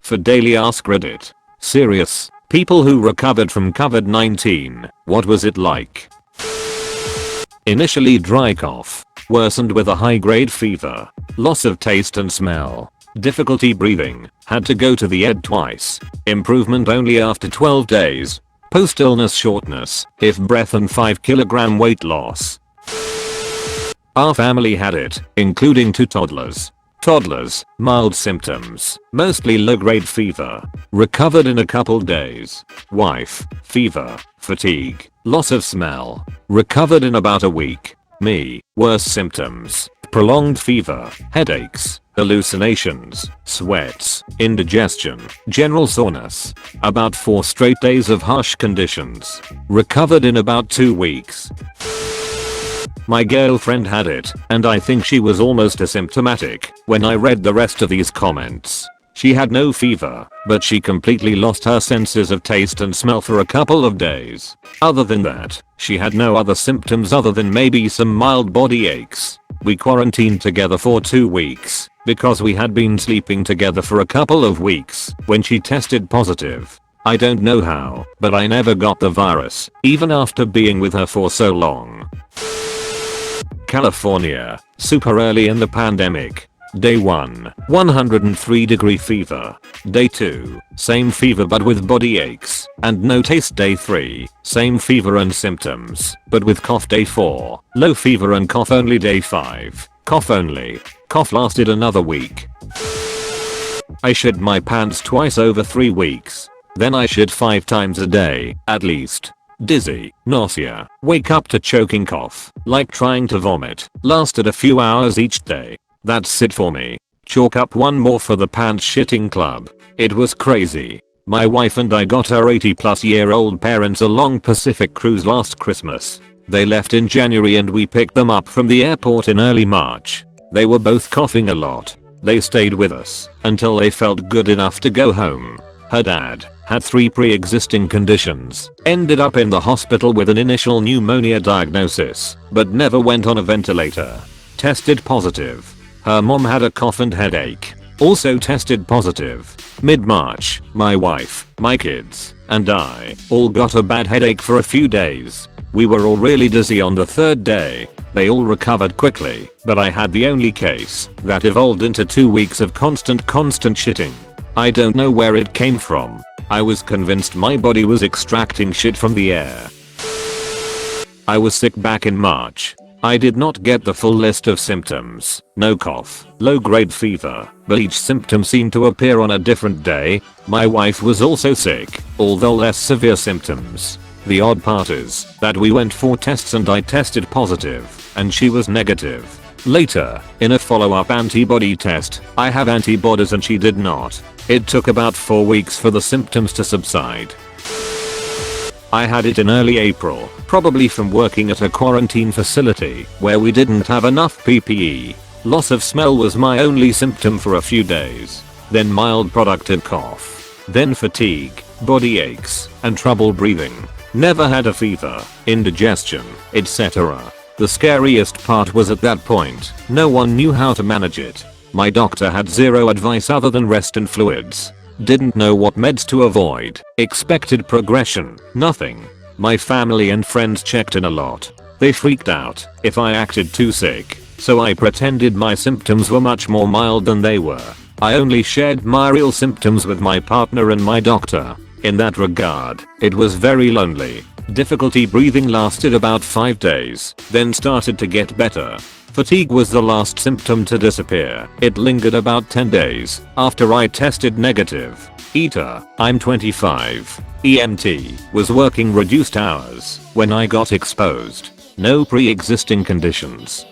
For daily ask Reddit. Serious. People who recovered from COVID-19, what was it like? Initially dry cough. Worsened with a high-grade fever. Loss of taste and smell. Difficulty breathing. Had to go to the ED twice. Improvement only after 12 days. Post-illness shortness, if breath and 5 kg weight loss. Our family had it, including 2 toddlers. Toddlers, mild symptoms, mostly low-grade fever. Recovered in a couple days. Wife, fever, fatigue, loss of smell. Recovered in about a week. Me, worse symptoms, prolonged fever, headaches, hallucinations, sweats, indigestion, general soreness. About 4 straight days of harsh conditions. Recovered in about 2 weeks. My girlfriend had it, and I think she was almost asymptomatic when I read the rest of these comments. She had no fever, but she completely lost her senses of taste and smell for a couple of days. Other than that, she had no other symptoms other than maybe some mild body aches. We quarantined together for 2 weeks because we had been sleeping together for a couple of weeks when she tested positive. I don't know how, but I never got the virus, even after being with her for so long. California, super early in the pandemic. Day 1, 103° fever. Day 2, same fever but with body aches and no taste. Day 3, same fever and symptoms but with cough. Day 4, low fever and cough only. Day 5, cough only. Cough lasted another week. I shit my pants twice over 3 weeks. Then I shit 5 times a day, at least. Dizzy, nausea, wake up to choking cough, like trying to vomit, lasted a few hours each day. That's it for me. Chalk up 1 more for the pants shitting club. It was crazy. My wife and I got our 80-plus-year-old parents a long Pacific cruise last Christmas. They left in January and we picked them up from the airport in early March. They were both coughing a lot. They stayed with us until they felt good enough to go home. Her dad had 3 pre-existing conditions, ended up in the hospital with an initial pneumonia diagnosis, but never went on a ventilator. Tested positive. Her mom had a cough and headache. Also tested positive. Mid-March, my wife, my kids, and I all got a bad headache for a few days. We were all really dizzy on the 3rd day. They all recovered quickly, but I had the only case that evolved into 2 weeks of constant shitting. I don't know where it came from. I was convinced my body was extracting shit from the air. I was sick back in March. I did not get the full list of symptoms. No cough, low-grade fever, but each symptom seemed to appear on a different day. My wife was also sick, although less severe symptoms. The odd part is that we went for tests and I tested positive, and she was negative. Later, in a follow-up antibody test, I have antibodies and she did not. It took about 4 weeks for the symptoms to subside. I had it in early April, probably from working at a quarantine facility where we didn't have enough PPE. Loss of smell was my only symptom for a few days. Then mild productive cough. Then fatigue, body aches, and trouble breathing. Never had a fever, indigestion, etc. The scariest part was at that point, no one knew how to manage it. My doctor had zero advice other than rest and fluids. Didn't know what meds to avoid. Expected progression, nothing. My family and friends checked in a lot. They freaked out if I acted too sick, so I pretended my symptoms were much more mild than they were. I only shared my real symptoms with my partner and my doctor. In that regard, it was very lonely. Difficulty breathing lasted about 5 days, then started to get better. Fatigue was the last symptom to disappear. It lingered about 10 days after I tested negative. Eater, I'm 25. EMT, was working reduced hours when I got exposed. No pre-existing conditions.